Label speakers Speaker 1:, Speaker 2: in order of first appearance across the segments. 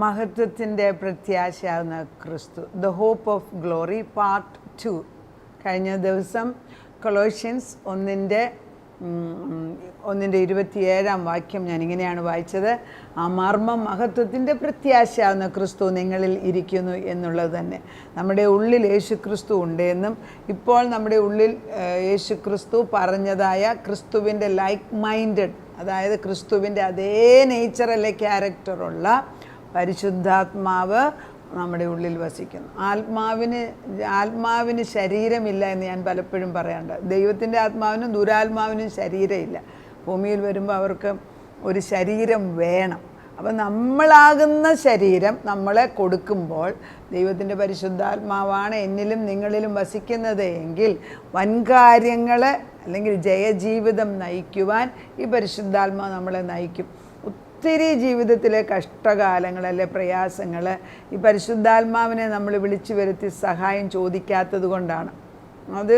Speaker 1: മഹത്വത്തിൻ്റെ പ്രത്യാശയാകുന്ന ക്രിസ്തു, the hope of glory part 2. കഴിഞ്ഞ ദിവസം കൊളോഷ്യൻസ് 1:27 വാക്യം ഞാനിങ്ങനെയാണ് വായിച്ചത്. ആ മർമ്മം മഹത്വത്തിൻ്റെ പ്രത്യാശയാകുന്ന ക്രിസ്തു നിങ്ങളിൽ ഇരിക്കുന്നു എന്നുള്ളത് തന്നെ. നമ്മുടെ ഉള്ളിൽ യേശു ക്രിസ്തു ഉണ്ട് എന്നും ഇപ്പോൾ നമ്മുടെ ഉള്ളിൽ യേശു ക്രിസ്തു പറഞ്ഞതായ ക്രിസ്തുവിൻ്റെ ലൈക്ക് മൈൻഡഡ്, അതായത് ക്രിസ്തുവിൻ്റെ അതേ നേച്ചറല്ലേ ക്യാരക്ടറുള്ള പരിശുദ്ധാത്മാവ് നമ്മുടെ ഉള്ളിൽ വസിക്കുന്നു. ആത്മാവിന് ശരീരമില്ല എന്ന് ഞാൻ പലപ്പോഴും പറയാറുണ്ട്. ദൈവത്തിൻ്റെ ആത്മാവിനും ദുരാത്മാവിനും ശരീരമില്ല. ഭൂമിയിൽ വരുമ്പോൾ അവർക്ക് ഒരു ശരീരം വേണം. അപ്പം നമ്മളാകുന്ന ശരീരം നമ്മളെ കൊടുക്കുമ്പോൾ ദൈവത്തിൻ്റെ പരിശുദ്ധാത്മാവാണ് എന്നിലും നിങ്ങളിലും വസിക്കുന്നത് എങ്കിൽ വൻകാര്യങ്ങൾ അല്ലെങ്കിൽ ജയജീവിതം നയിക്കുവാൻ ഈ പരിശുദ്ധാത്മാവ് നമ്മളെ നയിക്കും. ഒത്തിരി ജീവിതത്തിലെ കഷ്ടകാലങ്ങൾ അല്ലെ പ്രയാസങ്ങൾ ഈ പരിശുദ്ധാത്മാവിനെ നമ്മൾ വിളിച്ചു വരുത്തി സഹായം ചോദിക്കാത്തത് കൊണ്ടാണ്. അത്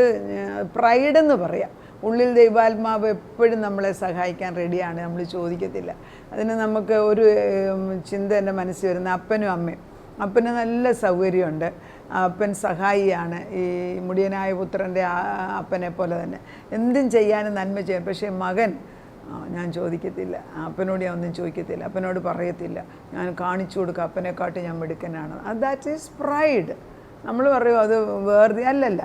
Speaker 1: പ്രൈഡെന്ന് പറയാം. ഉള്ളിൽ ദൈവാത്മാവ് എപ്പോഴും നമ്മളെ സഹായിക്കാൻ റെഡിയാണ്, നമ്മൾ ചോദിക്കത്തില്ല. അതിന് നമുക്ക് ഒരു ചിന്ത എൻ്റെ മനസ്സിൽ വരുന്ന അപ്പനും അമ്മയും. അപ്പന് നല്ല സൗകര്യമുണ്ട്, അപ്പൻ സഹായിയാണ്, ഈ മുടിയനായ പുത്രൻ്റെ അപ്പനെ പോലെ തന്നെ എന്തും ചെയ്യാനും നന്മ ചെയ്യാം. പക്ഷേ മകൻ ഞാൻ ചോദിക്കത്തില്ല, അപ്പനോട് ഞാൻ ഒന്നും ചോദിക്കത്തില്ല, അപ്പനോട് പറയത്തില്ല, ഞാൻ കാണിച്ചു കൊടുക്കുക അപ്പനെക്കാട്ട് ഞാൻ മിടുക്കനാണ്. That is pride. നമ്മൾ പറയും അത് വേർതി അല്ലല്ല.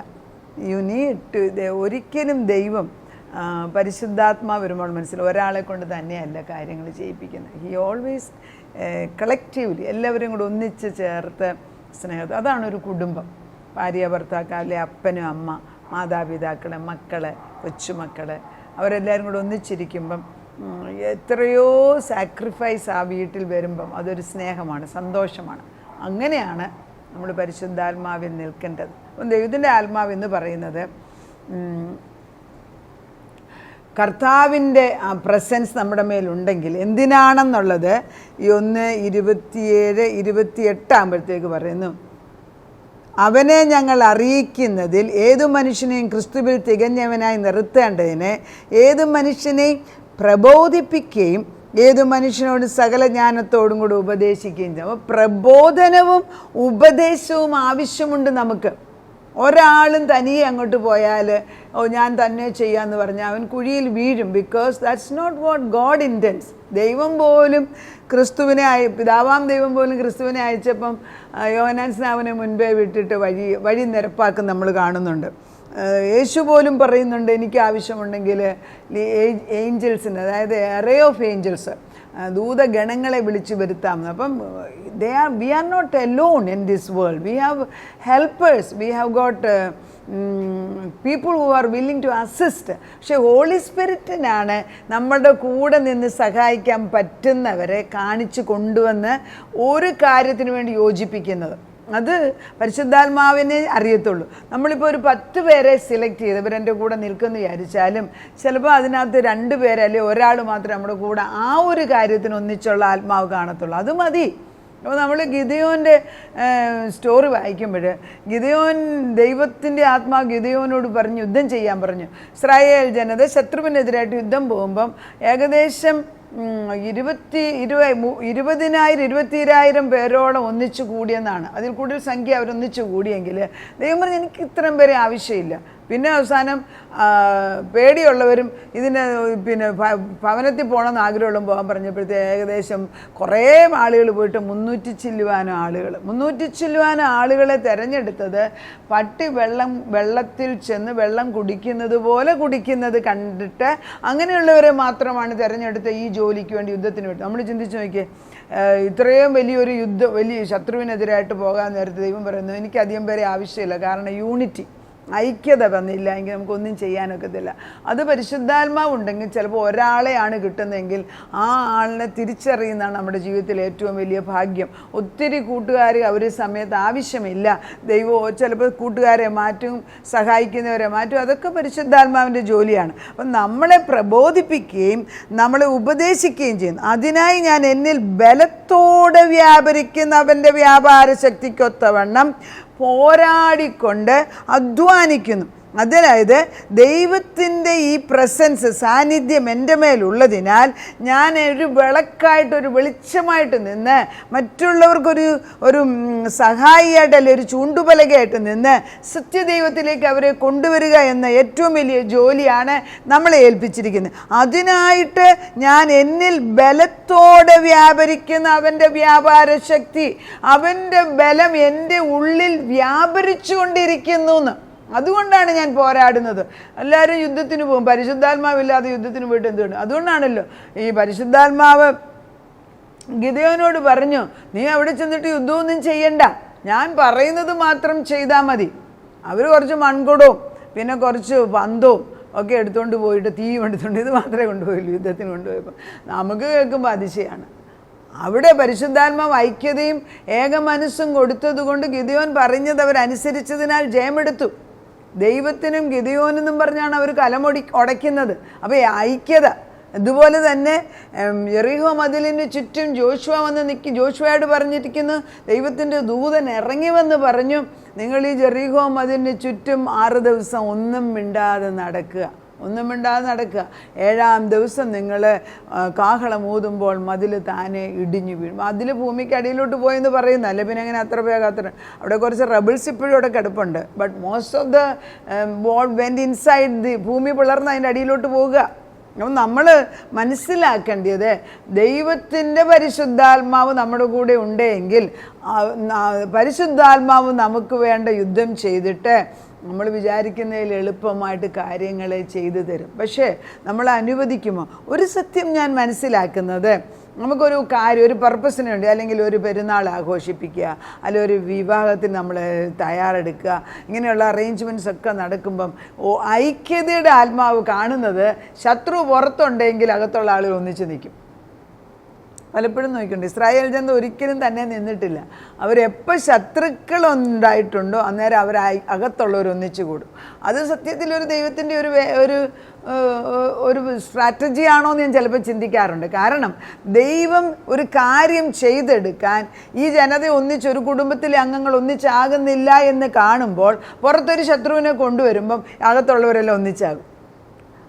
Speaker 1: You need to. ഒരിക്കലും ദൈവം പരിശുദ്ധാത്മാവ് വരുമ്പോൾ മനസ്സിലാവും ഒരാളെ കൊണ്ട് തന്നെയല്ല കാര്യങ്ങൾ ചെയ്യിപ്പിക്കുന്നത്. ഹി ഓൾവേസ് കളക്റ്റീവ്ലി എല്ലാവരും കൂടെ ഒന്നിച്ച് ചേർത്ത് സ്നേഹം. അതാണ് ഒരു കുടുംബം. ഭാര്യ ഭർത്താക്കളെ, അപ്പനും അമ്മ, മാതാപിതാക്കളെ, മക്കളെ, കൊച്ചുമക്കളെ, അവരെല്ലാവരും കൂടെ ഒന്നിച്ചിരിക്കുമ്പം എത്രയോ സാക്രിഫൈസ് ആ വീട്ടിൽ വരുമ്പം അതൊരു സ്നേഹമാണ്, സന്തോഷമാണ്. അങ്ങനെയാണ് നമ്മൾ പരിശുദ്ധാത്മാവിൽ നിൽക്കേണ്ടത്. അപ്പം ദൈവത്തിൻ്റെ ആത്മാവ് എന്ന് പറയുന്നത് കർത്താവിൻ്റെ ആ പ്രസൻസ് നമ്മുടെ മേലുണ്ടെങ്കിൽ എന്തിനാണെന്നുള്ളത് ഈ 1:27-28 ആകുമ്പോഴത്തേക്ക് പറയുന്നു. അവനെ ഞങ്ങൾ അറിയിക്കുന്നതിൽ ഏതു മനുഷ്യനെയും ക്രിസ്തുവിൽ തികഞ്ഞവനായി നിർത്തേണ്ടതിന് ഏതു മനുഷ്യനെയും പ്രബോധിപ്പിക്കുകയും ഏതു മനുഷ്യനോട് സകല ജ്ഞാനത്തോടും കൂടി ഉപദേശിക്കുകയും ചെയ്യും. അപ്പോൾ പ്രബോധനവും ഉപദേശവും ആവശ്യമുണ്ട് നമുക്ക്. ഒരാളും തനിയെ അങ്ങോട്ട് പോയാൽ ഞാൻ തന്നെ ചെയ്യാമെന്ന് പറഞ്ഞാൽ അവൻ കുഴിയിൽ വീഴും. Because that's not what God intends. ദൈവം പോലും ക്രിസ്തുവിനെ പിതാവാം ദൈവം പോലും ക്രിസ്തുവിനെ അയച്ചപ്പം യോഹന്നാൻ സ്നാപകനെ മുൻപേ വിട്ടിട്ട് വഴി നിരപ്പാക്കും നമ്മൾ കാണുന്നുണ്ട്. യേശു പോലും പറയുന്നുണ്ട് എനിക്ക് ആവശ്യമുണ്ടെങ്കിൽ ഏഞ്ചൽസിന്, അതായത് എറേ ഓഫ് ഏഞ്ചൽസ്, ദൂതഗണങ്ങളെ വിളിച്ചു വരുത്താമെന്ന്. അപ്പം we are not alone in this world. We have helpers, we have got people who are willing to assist. പക്ഷേ ഹോളി സ്പിരിറ്റിനാണ് നമ്മുടെ കൂടെ നിന്ന് സഹായിക്കാൻ പറ്റുന്നവരെ കാണിച്ചു കൊണ്ടുവന്ന് ഒരു കാര്യത്തിന് വേണ്ടി യോജിപ്പിക്കുന്നത്. അത് പരിശുദ്ധാത്മാവിനെ അറിയത്തുള്ളൂ. നമ്മളിപ്പോൾ ഒരു 10 പേരെ സെലക്ട് ചെയ്ത് ഇവരെൻ്റെ കൂടെ നിൽക്കുമെന്ന് വിചാരിച്ചാലും ചിലപ്പോൾ അതിനകത്ത് 2 പേര് അല്ലെങ്കിൽ ഒരാൾ മാത്രമേ നമ്മുടെ കൂടെ ആ ഒരു കാര്യത്തിന് ഒന്നിച്ചുള്ള ആത്മാവ് കാണത്തുള്ളൂ. അത് മതി. അപ്പോൾ നമ്മൾ ഗിദെയോൻ്റെ സ്റ്റോറി വായിക്കുമ്പോൾ ഗിദെയോൻ, ദൈവത്തിൻ്റെ ആത്മാവ് ഗിദെയോനോട് പറഞ്ഞു യുദ്ധം ചെയ്യാൻ പറഞ്ഞു. ഇസ്രായേൽ ജനത ശത്രുവിനെതിരായിട്ട് യുദ്ധം പോകുമ്പം ഏകദേശം 20,000-22,000 പേരോളം ഒന്നിച്ചു കൂടിയെന്നാണ്. അതിൽ കൂടുതൽ സംഖ്യ അവരൊന്നിച്ചു കൂടിയെങ്കിൽ ദൈവം പറഞ്ഞു എനിക്ക് ഇത്രയും പേരെ ആവശ്യമില്ല. പിന്നെ അവസാനം പേടിയുള്ളവരും ഇതിന് ഭവനത്തിൽ പോകണമെന്ന് ആഗ്രഹമുള്ള പോകാൻ പറഞ്ഞപ്പോഴത്തേക്ക് ഏകദേശം കുറേ ആളുകൾ പോയിട്ട് 300 ചില്ലുവാനും ആളുകളെ തിരഞ്ഞെടുത്തത് പട്ടി വെള്ളത്തിൽ ചെന്ന് വെള്ളം കുടിക്കുന്നത് പോലെ കുടിക്കുന്നത് കണ്ടിട്ട് അങ്ങനെയുള്ളവരെ മാത്രമാണ് തിരഞ്ഞെടുത്ത് ഈ ജോലിക്ക് വേണ്ടി യുദ്ധത്തിന് വേണ്ടി. നമ്മൾ ചിന്തിച്ച് നോക്കിയേ, ഇത്രയും വലിയ ശത്രുവിനെതിരായിട്ട് പോകാൻ നേരത്തെ ദൈവം പറയുന്നു എനിക്കധികം പേരെ ആവശ്യമില്ല. കാരണം യൂണിറ്റി, ഐക്യത വന്നില്ല എങ്കിൽ നമുക്കൊന്നും ചെയ്യാനൊക്കത്തില്ല. അത് പരിശുദ്ധാത്മാവുണ്ടെങ്കിൽ ചിലപ്പോൾ ഒരാളെയാണ് കിട്ടുന്നതെങ്കിൽ ആ ആളിനെ തിരിച്ചറിയുന്നതാണ് നമ്മുടെ ജീവിതത്തിൽ ഏറ്റവും വലിയ ഭാഗ്യം. ഒത്തിരി കൂട്ടുകാർ ഒരു സമയത്ത് ആവശ്യമില്ല. ദൈവം ചിലപ്പോൾ കൂട്ടുകാരെ മാറ്റും, സഹായിക്കുന്നവരെ മാറ്റും. അതൊക്കെ പരിശുദ്ധാത്മാവിൻ്റെ ജോലിയാണ്. അപ്പം നമ്മളെ പ്രബോധിപ്പിക്കുകയും നമ്മളെ ഉപദേശിക്കുകയും ചെയ്യുന്നു. അതിനായി ഞാൻ എന്നിൽ ബലത്തോടെ വ്യാപരിക്കുന്ന അവൻ്റെ വ്യാപാര ശക്തിക്കൊത്തവണ്ണം പോരാടിക്കൊണ്ട് അധ്വാനിക്കുന്നു. അതായത് ദൈവത്തിൻ്റെ ഈ പ്രസൻസ്, സാന്നിധ്യം എൻ്റെ മേലുള്ളതിനാൽ ഞാൻ ഒരു വിളക്കായിട്ട്, ഒരു വെളിച്ചമായിട്ട് നിന്ന് മറ്റുള്ളവർക്കൊരു സഹായിയായിട്ട്, അല്ലെങ്കിൽ ഒരു ചൂണ്ടുപലകയായിട്ട് നിന്ന് സത്യദൈവത്തിലേക്ക് അവരെ കൊണ്ടുവരിക എന്ന ഏറ്റവും വലിയ ജോലിയാണ് നമ്മളെ ഏൽപ്പിച്ചിരിക്കുന്നത്. അതിനായിട്ട് ഞാൻ എന്നിൽ ബലത്തോടെ വ്യാപരിക്കുന്ന അവൻ്റെ വ്യാപാര ശക്തി, അവൻ്റെ ബലം എൻ്റെ ഉള്ളിൽ വ്യാപരിച്ചു കൊണ്ടിരിക്കുന്നു എന്ന്. അതുകൊണ്ടാണ് ഞാൻ പോരാടുന്നത്. എല്ലാവരും യുദ്ധത്തിന് പോകും, പരിശുദ്ധാത്മാവില്ലാതെ യുദ്ധത്തിന് പോയിട്ട് എന്തുകൊണ്ട്? അതുകൊണ്ടാണല്ലോ ഈ പരിശുദ്ധാത്മാവ് ഗിദെയോനോട് പറഞ്ഞു, നീ അവിടെ ചെന്നിട്ട് യുദ്ധമൊന്നും ചെയ്യണ്ട, ഞാൻ പറയുന്നത് മാത്രം ചെയ്താൽ മതി. അവർ കുറച്ച് മൺകുടവും പിന്നെ കുറച്ച് പന്തവും ഒക്കെ എടുത്തുകൊണ്ട് പോയിട്ട്, തീയും എടുത്തുകൊണ്ട്, ഇത് മാത്രമേ കൊണ്ടുപോയുള്ളൂ യുദ്ധത്തിന് കൊണ്ടുപോയപ്പോൾ. നമുക്ക് കേൾക്കുമ്പോൾ അതിശയാണ്. അവിടെ പരിശുദ്ധാത്മാവ് ഐക്യതയും ഏക മനസ്സും കൊടുത്തത് കൊണ്ട് ഗിദെയോൻ പറഞ്ഞത് അവരനുസരിച്ചതിനാൽ ജയമെടുത്തു. ദൈവത്തിനും ഗിദെയോനെന്നും പറഞ്ഞാണ് അവർ ഉടയ്ക്കുന്നത്. അപ്പോൾ ഐക്യത. ഇതുപോലെ തന്നെ യെറിഹോ മതിലിന് ചുറ്റും ജോഷുവ വന്ന് നിൽക്കും. ജോഷുവയോട് പറഞ്ഞിരിക്കുന്നു, ദൈവത്തിൻ്റെ ദൂതൻ ഇറങ്ങി വന്ന് പറഞ്ഞു, നിങ്ങൾ ഈ യെറിഹോ മതിലിന് ചുറ്റും 6 ദിവസം ഒന്നും മിണ്ടാതെ നടക്കുക. 7-ാം ദിവസം നിങ്ങൾ കാഹളം ഊതുമ്പോൾ മതിൽ താനെ ഇടിഞ്ഞു വീഴും. മതിൽ ഭൂമിക്ക് അടിയിലോട്ട് പോയെന്ന് പറയുന്നല്ലേ, പിന്നെ അങ്ങനെ അത്ര അവിടെ കുറച്ച് റബിൾസ് ഇപ്പോഴും അവിടെ കിടപ്പുണ്ട്. But most of the ball went inside the, ഭൂമി പിളർന്ന് അതിൻ്റെ അടിയിലോട്ട് പോവുക. അപ്പം നമ്മൾ മനസ്സിലാക്കേണ്ടത്, ദൈവത്തിൻ്റെ പരിശുദ്ധാത്മാവ് നമ്മുടെ കൂടെ ഉണ്ടെങ്കിൽ പരിശുദ്ധാത്മാവ് നമുക്ക് വേണ്ട യുദ്ധം ചെയ്തിട്ട് നമ്മൾ വിചാരിക്കുന്നതിൽ എളുപ്പമായിട്ട് കാര്യങ്ങൾ ചെയ്തു തരും. പക്ഷേ നമ്മൾ അനുവദിക്കുമോ? ഒരു സത്യം ഞാൻ മനസ്സിലാക്കുന്നത്, നമുക്കൊരു കാര്യം, ഒരു പർപ്പസിന് വേണ്ടി, അല്ലെങ്കിൽ ഒരു പെരുന്നാൾ ആഘോഷിപ്പിക്കുക, അല്ലെങ്കിൽ ഒരു വിവാഹത്തിന് നമ്മൾ തയ്യാറെടുക്കുക, ഇങ്ങനെയുള്ള അറേഞ്ച്മെൻറ്റ്സ് ഒക്കെ നടക്കുമ്പം ഐക്യതയുടെ ആത്മാവ് കാണുന്നത്, ശത്രു പുറത്തുണ്ടെങ്കിൽ അകത്തുള്ള ആളുകൾ ഒന്നിച്ച് നിൽക്കും. പലപ്പോഴും നോക്കിയിട്ടുണ്ട്, ഇസ്രായേൽ ജനത ഒരിക്കലും തന്നെ നിന്നിട്ടില്ല. അവരെപ്പോൾ ശത്രുക്കളുണ്ടായിട്ടുണ്ടോ അന്നേരം അവർ അകത്തുള്ളവർ ഒന്നിച്ചു കൂടും. അത് സത്യത്തിൽ ഒരു ദൈവത്തിൻ്റെ ഒരു സ്ട്രാറ്റജി ആണോ എന്ന് ഞാൻ ചിലപ്പോൾ ചിന്തിക്കാറുണ്ട്. കാരണം ദൈവം ഒരു കാര്യം ചെയ്തെടുക്കാൻ ഈ ജനത ഒന്നിച്ച്, ഒരു കുടുംബത്തിലെ അംഗങ്ങൾ ഒന്നിച്ചാകുന്നില്ല എന്ന് കാണുമ്പോൾ പുറത്തൊരു ശത്രുവിനെ കൊണ്ടുവരുമ്പം അകത്തുള്ളവരെല്ലാം ഒന്നിച്ചാകും.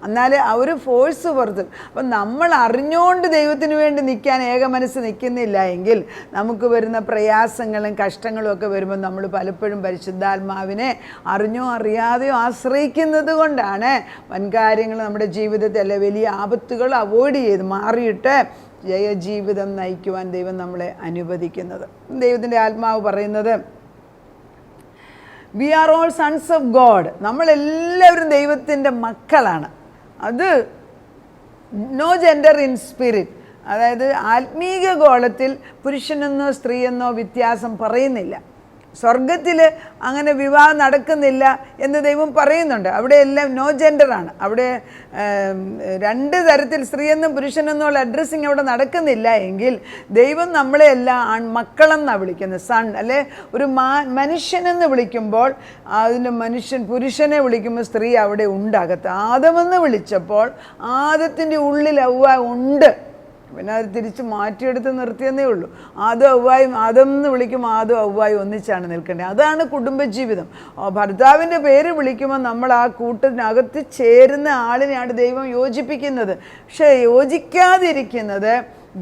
Speaker 1: എന്നാൽ ആ ഒരു ഫോഴ്സ് പുറത്ത്. അപ്പം നമ്മൾ അറിഞ്ഞുകൊണ്ട് ദൈവത്തിന് വേണ്ടി നിൽക്കാൻ ഏക മനസ്സ് നിൽക്കുന്നില്ല എങ്കിൽ നമുക്ക് വരുന്ന പ്രയാസങ്ങളും കഷ്ടങ്ങളും ഒക്കെ വരുമ്പോൾ നമ്മൾ പലപ്പോഴും പരിശുദ്ധാത്മാവിനെ അറിഞ്ഞോ അറിയാതെയോ ആശ്രയിക്കുന്നത് കൊണ്ടാണ് വൻകാര്യങ്ങൾ നമ്മുടെ ജീവിതത്തിൽ, അല്ലെ വലിയ ആപത്തുകൾ അവോയ്ഡ് ചെയ്ത് മാറിയിട്ട് ജയജീവിതം നയിക്കുവാൻ ദൈവം നമ്മളെ അനുവദിക്കുന്നത്. ദൈവത്തിൻ്റെ ആത്മാവ് പറയുന്നത്, we are all sons of God. നമ്മളെല്ലാവരും ദൈവത്തിൻ്റെ മക്കളാണ്. അത് നോ ജെൻഡർ ഇൻ സ്പിരിറ്റ്. അതായത് ആത്മീക ഗോളത്തിൽ പുരുഷനെന്നോ സ്ത്രീയെന്നോ വ്യത്യാസം പറയുന്നില്ല. സ്വർഗത്തിൽ അങ്ങനെ വിവാഹം നടക്കുന്നില്ല എന്ന് ദൈവം പറയുന്നുണ്ട്. അവിടെ എല്ലാം നോ ജെൻഡറാണ്. അവിടെ 2 തരത്തിൽ സ്ത്രീയെന്നും പുരുഷനെന്നുള്ള അഡ്രസ്സിങ് അവിടെ നടക്കുന്നില്ല എങ്കിൽ ദൈവം നമ്മളെ എല്ലാം മക്കളെന്നാണ് വിളിക്കുന്നത്. സൺ അല്ലെ, ഒരു മനുഷ്യനെന്ന് വിളിക്കുമ്പോൾ അതിന് പുരുഷനെ വിളിക്കുമ്പോൾ സ്ത്രീ അവിടെ ഉണ്ടാകത്ത്. ആദമെന്ന് വിളിച്ചപ്പോൾ ആദത്തിൻ്റെ ഉള്ളിൽ ഔവ്വ ഉണ്ട്. പിന്നെ അത് തിരിച്ച് മാറ്റിയെടുത്ത് നിർത്തിയെന്നേ ഉള്ളൂ. ആദം ഔവ്വായും, ആദമെന്ന് വിളിക്കുമ്പോൾ ആദം ഔവ്വായും ഒന്നിച്ചാണ് നിൽക്കേണ്ടത്. അതാണ് കുടുംബജീവിതം. ഭർത്താവിൻ്റെ പേര് വിളിക്കുമ്പോൾ നമ്മൾ ആ കൂട്ടിനകത്ത് ചേരുന്ന ആളിനെയാണ് ദൈവം യോജിപ്പിക്കുന്നത്. പക്ഷേ യോജിക്കാതിരിക്കുന്നത്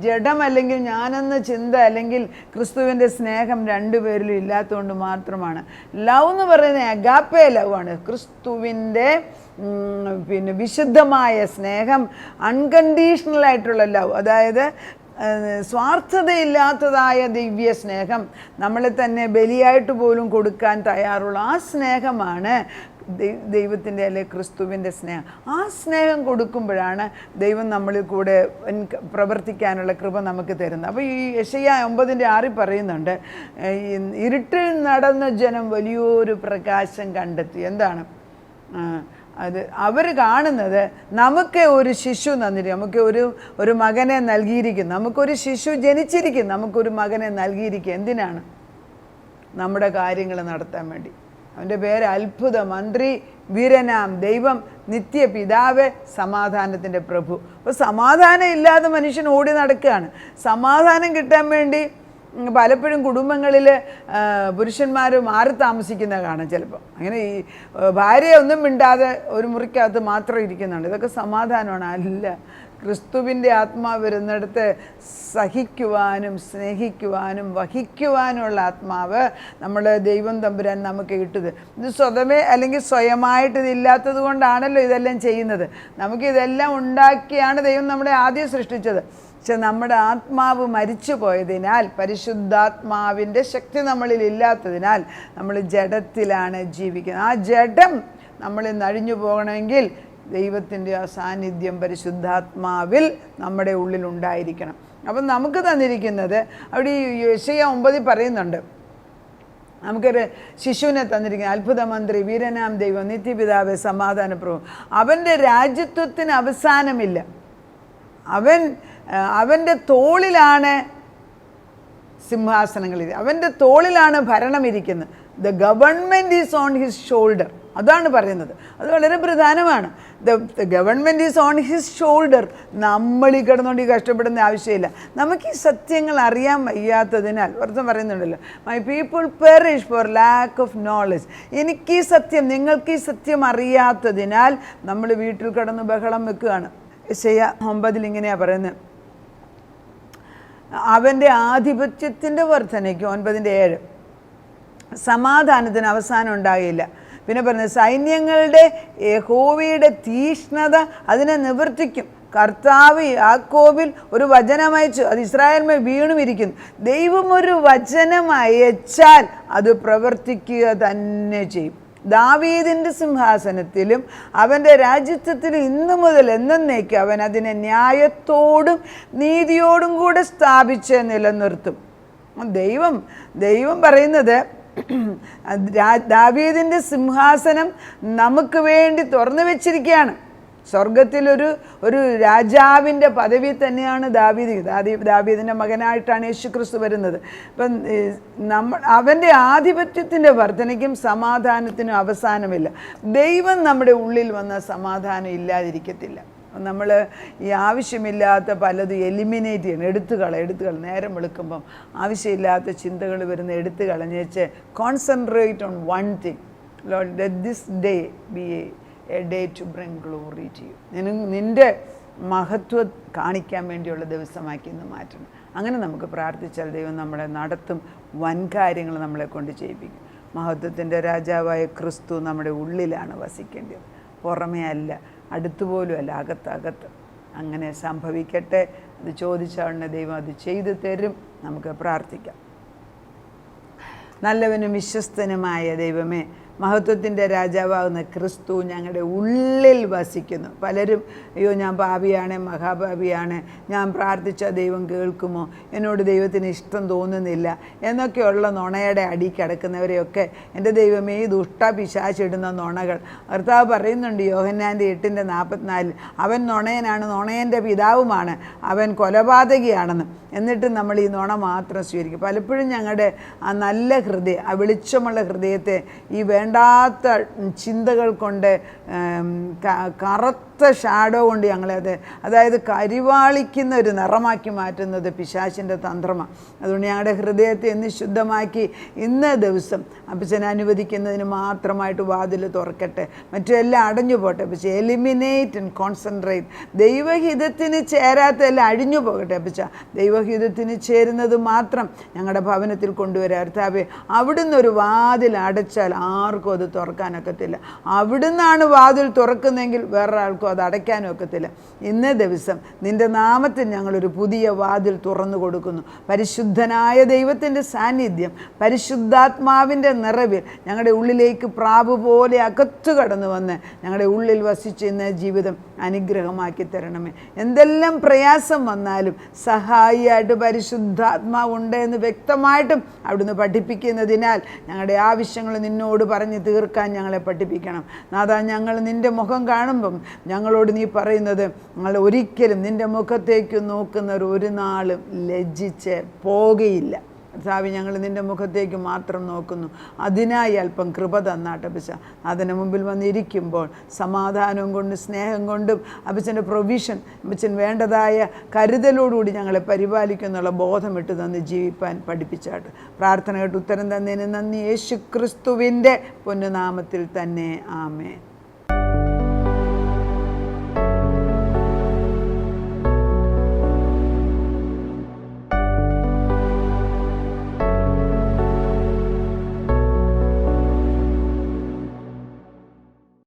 Speaker 1: ജഡം, അല്ലെങ്കിൽ ഞാനെന്ന ചിന്ത, അല്ലെങ്കിൽ ക്രിസ്തുവിൻ്റെ സ്നേഹം 2 പേരിലും ഇല്ലാത്തതുകൊണ്ട് മാത്രമാണ്. ലവ് എന്ന് പറയുന്നത് അഗാപ്പേ ലവ് ആണ്. ക്രിസ്തുവിൻ്റെ വിശുദ്ധമായ സ്നേഹം, അൺകണ്ടീഷണലായിട്ടുള്ള ലവ്, അതായത് സ്വാർത്ഥതയില്ലാത്തതായ ദിവ്യ സ്നേഹം, നമ്മളെ തന്നെ ബലിയായിട്ട് പോലും കൊടുക്കാൻ തയ്യാറുള്ള ആ സ്നേഹമാണ് ദൈവത്തിൻ്റെ അല്ലെ ക്രിസ്തുവിൻ്റെ സ്നേഹം. ആ സ്നേഹം കൊടുക്കുമ്പോഴാണ് ദൈവം നമ്മളിൽ കൂടെ പ്രവർത്തിക്കാനുള്ള കൃപ നമുക്ക് തരുന്നത്. അപ്പോൾ ഈ യെശയ്യാ 9:6 പറയുന്നുണ്ട്, ഇരുട്ടിൽ നടന്ന ജനം വലിയൊരു പ്രകാശം കണ്ടെത്തി. എന്താണ് അത്? അവർ കാണുന്നത് നമുക്ക് ഒരു ശിശു തന്നിരിക്കും, നമുക്ക് ഒരു മകനെ നൽകിയിരിക്കുന്നു, നമുക്കൊരു ശിശു ജനിച്ചിരിക്കും, നമുക്കൊരു മകനെ നൽകിയിരിക്കും. എന്തിനാണ്? നമ്മുടെ കാര്യങ്ങൾ നടത്താൻ വേണ്ടി. അവൻ്റെ പേര് അത്ഭുത മന്ത്രി, വീരനാം ദൈവം, നിത്യ പിതാവ്, സമാധാനത്തിൻ്റെ പ്രഭു. അപ്പോൾ സമാധാനം ഇല്ലാതെ മനുഷ്യൻ ഓടി നടക്കുകയാണ്. സമാധാനം കിട്ടാൻ വേണ്ടി പലപ്പോഴും കുടുംബങ്ങളിൽ പുരുഷന്മാർ മാറി താമസിക്കുന്ന കാണാം ചിലപ്പോൾ. അങ്ങനെ ഈ ഭാര്യ ഒന്നും മിണ്ടാതെ ഒരു മുറിക്കകത്ത് മാത്രം ഇരിക്കുന്നുണ്ട്. ഇതൊക്കെ സമാധാനമാണ്? അല്ല. ക്രിസ്തുവിൻ്റെ ആത്മാവ് വരുന്നിടത്ത് സഹിക്കുവാനും സ്നേഹിക്കുവാനും വഹിക്കുവാനുള്ള ആത്മാവ് നമ്മൾ ദൈവം തമ്പുരാൻ നമുക്ക് കിട്ടുന്നത്. ഇത് സ്വതമേ അല്ലെങ്കിൽ സ്വയമായിട്ട് ഇതില്ലാത്തത് കൊണ്ടാണല്ലോ ഇതെല്ലാം ചെയ്യുന്നത്. നമുക്കിതെല്ലാം ഉണ്ടാക്കിയാണ് ദൈവം നമ്മളെ ആദ്യം സൃഷ്ടിച്ചത്. പക്ഷെ നമ്മുടെ ആത്മാവ് മരിച്ചു പോയതിനാൽ, പരിശുദ്ധാത്മാവിൻ്റെ ശക്തി നമ്മളിൽ ഇല്ലാത്തതിനാൽ നമ്മൾ ജഡത്തിലാണ് ജീവിക്കുന്നത്. ആ ജഡം നമ്മളിൽ നിന്ന് അഴിഞ്ഞു പോകണമെങ്കിൽ ദൈവത്തിൻ്റെ ആ സാന്നിധ്യം പരിശുദ്ധാത്മാവിൽ നമ്മുടെ ഉള്ളിലുണ്ടായിരിക്കണം. അപ്പം നമുക്ക് തന്നിരിക്കുന്നത് അവിടെ ഈ യെശയ്യാ 9 പറയുന്നുണ്ട്, നമുക്കൊരു ശിശുവിനെ തന്നിരിക്കുന്നത്, അത്ഭുത മന്ത്രി, വീരനാം ദൈവം, നിത്യപിതാവേ, സമാധാനപ്രഭു. അവൻ്റെ രാജ്യത്വത്തിന് അവസാനമില്ല. അവൻ്റെ തോളിലാണ് സിംഹാസനങ്ങൾ, അവൻ്റെ തോളിലാണ് ഭരണം ഇരിക്കുന്നത്. The government is on his shoulder. അതാണ് പറയുന്നത്. അത് വളരെ പ്രധാനമാണ്. The government is on his shoulder. നമ്മൾ ഈ കിടന്നുകൊണ്ട് ഈ കഷ്ടപ്പെടുന്ന ആവശ്യമില്ല. നമുക്ക് ഈ സത്യങ്ങൾ അറിയാൻ വയ്യാത്തതിനാൽ, വെറുതെ പറയുന്നുണ്ടല്ലോ, my people perish for lack of knowledge. എനിക്ക് ഈ സത്യം, നിങ്ങൾക്ക് ഈ സത്യം അറിയാത്തതിനാൽ നമ്മൾ വീട്ടിൽ കിടന്ന് ബഹളം വെക്കുകയാണ്. യെശയ്യാ 9 ഇങ്ങനെയാണ് പറയുന്നത്, അവൻ്റെ ആധിപത്യത്തിൻ്റെ വർധനയ്ക്ക് 9:7 സമാധാനത്തിന് അവസാനം ഉണ്ടാകില്ല. പിന്നെ പറഞ്ഞത്, സൈന്യങ്ങളുടെ യഹോവയുടെ തീഷ്ണത അതിനെ നിവർത്തിക്കും. കർത്താവ് യാക്കോബിൽ ഒരു വചനം അയച്ചു, അത് ഇസ്രായേൽമേൽ വീണുമിരിക്കുന്നു. ദൈവം ഒരു വചനം അയച്ചാൽ അത് പ്രവർത്തിക്കുക തന്നെ ചെയ്യും. ദാവീദിൻ്റെ സിംഹാസനത്തിലും അവൻ്റെ രാജ്യത്വത്തിലും ഇന്നു മുതൽ എന്നേക്ക് അവൻ അതിനെ ന്യായത്തോടും നീതിയോടും കൂടെ സ്ഥാപിച്ച് നിലനിർത്തും. ദൈവം പറയുന്നത്, ദാവീദിൻ്റെ സിംഹാസനം നമുക്ക് വേണ്ടി തുറന്നു വെച്ചിരിക്കുകയാണ്. സ്വർഗത്തിലൊരു രാജാവിൻ്റെ പദവി തന്നെയാണ് ദാവീദിൻ്റെ മകനായിട്ടാണ് യേശുക്രിസ്തു വരുന്നത്. അപ്പം അവൻ്റെ ആധിപത്യത്തിൻ്റെ വർധനയ്ക്കും സമാധാനത്തിനും അവസാനമില്ല. ദൈവം നമ്മുടെ ഉള്ളിൽ വന്ന സമാധാനം ഇല്ലാതിരിക്കത്തില്ല. നമ്മൾ ഈ ആവശ്യമില്ലാത്ത പലതും എലിമിനേറ്റ് ചെയ്യണം, എടുത്തുകള നേരം വെളുക്കുമ്പം ആവശ്യമില്ലാത്ത ചിന്തകൾ വരുന്ന എടുത്തു കളഞ്ഞേച്ച് concentrate on one thing. Lord, let this day be a day to bring glory to you. നിൻ്റെ മഹത്വം കാണിക്കാൻ വേണ്ടിയുള്ള ദിവസമാക്കി ഇന്ന് മാറ്റണം. അങ്ങനെ നമുക്ക് പ്രാർത്ഥിച്ചാൽ ദൈവം നമ്മളെ നടത്തും, വൻകാര്യങ്ങൾ നമ്മളെ കൊണ്ട് ചെയ്യിപ്പിക്കും. മഹത്വത്തിൻ്റെ രാജാവായ ക്രിസ്തു നമ്മുടെ ഉള്ളിലാണ് വസിക്കേണ്ടത്, പുറമേ അല്ല, അടുത്തുപോലും അല്ല, അകത്ത്. അങ്ങനെ സംഭവിക്കട്ടെ. അത് ചോദിച്ചാൽ ദൈവം അത് ചെയ്തു തരും. നമുക്ക് പ്രാർത്ഥിക്കാം. നല്ലവനും വിശ്വസ്തനുമായ ദൈവമേ, മഹത്വത്തിൻ്റെ രാജാവാകുന്ന ക്രിസ്തു ഞങ്ങളുടെ ഉള്ളിൽ വസിക്കുന്നു. പലരും, അയ്യോ ഞാൻ പാപിയാണ്, മഹാപാപിയാണ്, ഞാൻ പ്രാർത്ഥിച്ച ദൈവം കേൾക്കുമോ, എന്നോട് ദൈവത്തിന് ഇഷ്ടം തോന്നുന്നില്ല എന്നൊക്കെയുള്ള നുണയുടെ അടി കിടക്കുന്നവരെയൊക്കെ എൻ്റെ ദൈവമേ, ദുഷ്ടപിശാചിടുന്ന നുണകൾ കർത്താവ് പറയുന്നുണ്ട് യോഹന്നാൻ്റെ 8:44, അവൻ നുണയനാണ്, നുണയൻ്റെ പിതാവുമാണ്, അവൻ കൊലപാതകിയാണെന്ന്. എന്നിട്ട് നമ്മൾ ഈ നുണ മാത്രം സ്വീകരിക്കും. പലപ്പോഴും ഞങ്ങളുടെ ആ നല്ല ഹൃദയം, ആ വെളിച്ചമുള്ള ഹൃദയത്തെ ഈ വേണ്ടാത്ത ചിന്തകൾ കൊണ്ട്, കറുത്ത ഷാഡോ കൊണ്ട് ഞങ്ങളത്, അതായത് കരിവാളിക്കുന്ന ഒരു നിറമാക്കി മാറ്റുന്നത് പിശാചിൻ്റെ തന്ത്രമാണ്. അതുകൊണ്ട് ഞങ്ങളുടെ ഹൃദയത്തെ ഇന്ന് ശുദ്ധമാക്കി ഇന്നേ ദിവസം അപ്പച്ചനെ അനുവദിക്കുന്നതിന് മാത്രമായിട്ട് വാതിൽ തുറക്കട്ടെ, മറ്റെല്ലാം അടഞ്ഞു പോട്ടെ. പക്ഷേ എലിമിനേറ്റ് ആൻഡ് കോൺസെൻട്രേറ്റ്. ദൈവഹിതത്തിന് ചേരാത്തതെല്ലാം അഴിഞ്ഞു പോകട്ടെ അപ്പച്ച. ദൈവഹിതത്തിന് ചേരുന്നത് മാത്രം ഞങ്ങളുടെ ഭവനത്തിൽ കൊണ്ടുവരാം കർത്താവേ. അവിടുന്ന് ഒരു വാതിൽ അടച്ചാൽ ആർക്കും അത് തുറക്കാനൊക്കത്തില്ല. അവിടുന്നാണ് വാതിൽ തുറക്കുന്നതെങ്കിൽ വേറൊരാൾക്കും അത് അടയ്ക്കാനും ഒക്കത്തില്ല. ഇന്നേ ദിവസം നിൻ്റെ നാമത്തിൽ ഞങ്ങളൊരു പുതിയ വാതിൽ തുറന്നു കൊടുക്കുന്നു. പരിശുദ്ധനായ ദൈവത്തിൻ്റെ സാന്നിധ്യം, പരിശുദ്ധാത്മാവിൻ്റെ നിറവിൽ ഞങ്ങളുടെ ഉള്ളിലേക്ക് പ്രാവ് പോലെ അകത്തു കടന്നു വന്ന് ഞങ്ങളുടെ ഉള്ളിൽ വസിച്ച് ഇന്ന് ജീവിതം അനുഗ്രഹമാക്കി തരണമേ. എന്തെല്ലാം പ്രയാസം വന്നാലും സഹായിയായിട്ട് പരിശുദ്ധാത്മാവുണ്ട് എന്ന് വ്യക്തമായിട്ടും അവിടുന്ന് പഠിപ്പിക്കുന്നതിനാൽ ഞങ്ങളുടെ ആവശ്യങ്ങൾ നിന്നോട് പറഞ്ഞ് തീർക്കാൻ ഞങ്ങളെ പഠിപ്പിക്കണം. നാഥാ, ഞങ്ങൾ നിൻ്റെ മുഖം കാണുമ്പം ഞങ്ങളോട് നീ പറയുന്നത്, ഞങ്ങൾ ഒരിക്കലും നിൻ്റെ മുഖത്തേക്ക് നോക്കുന്നവർ ഒരു നാളും ലജ്ജിച്ച് പോകുകയില്ല. കർത്താവേ, ഞങ്ങൾ നിൻ്റെ മുഖത്തേക്ക് മാത്രം നോക്കുന്നു. അതിനായി അല്പം കൃപ തന്നാട്ട് അപ്പച്ച. അതിന് മുമ്പിൽ വന്നിരിക്കുമ്പോൾ സമാധാനവും കൊണ്ടും സ്നേഹം കൊണ്ടും അപ്പച്ചൻ്റെ പ്രൊവിഷൻ, അപ്പച്ചൻ വേണ്ടതായ കരുതലോടുകൂടി ഞങ്ങളെ പരിപാലിക്കുന്നുള്ള ബോധം ഇട്ട് തന്ന് ജീവിപ്പാൻ പഠിപ്പിച്ചാട്ട്. പ്രാർത്ഥന കേട്ട് ഉത്തരം തന്നതിന് നന്ദി. യേശു ക്രിസ്തുവിൻ്റെ പൊന്നുനാമത്തിൽ തന്നെ. ആമേൻ.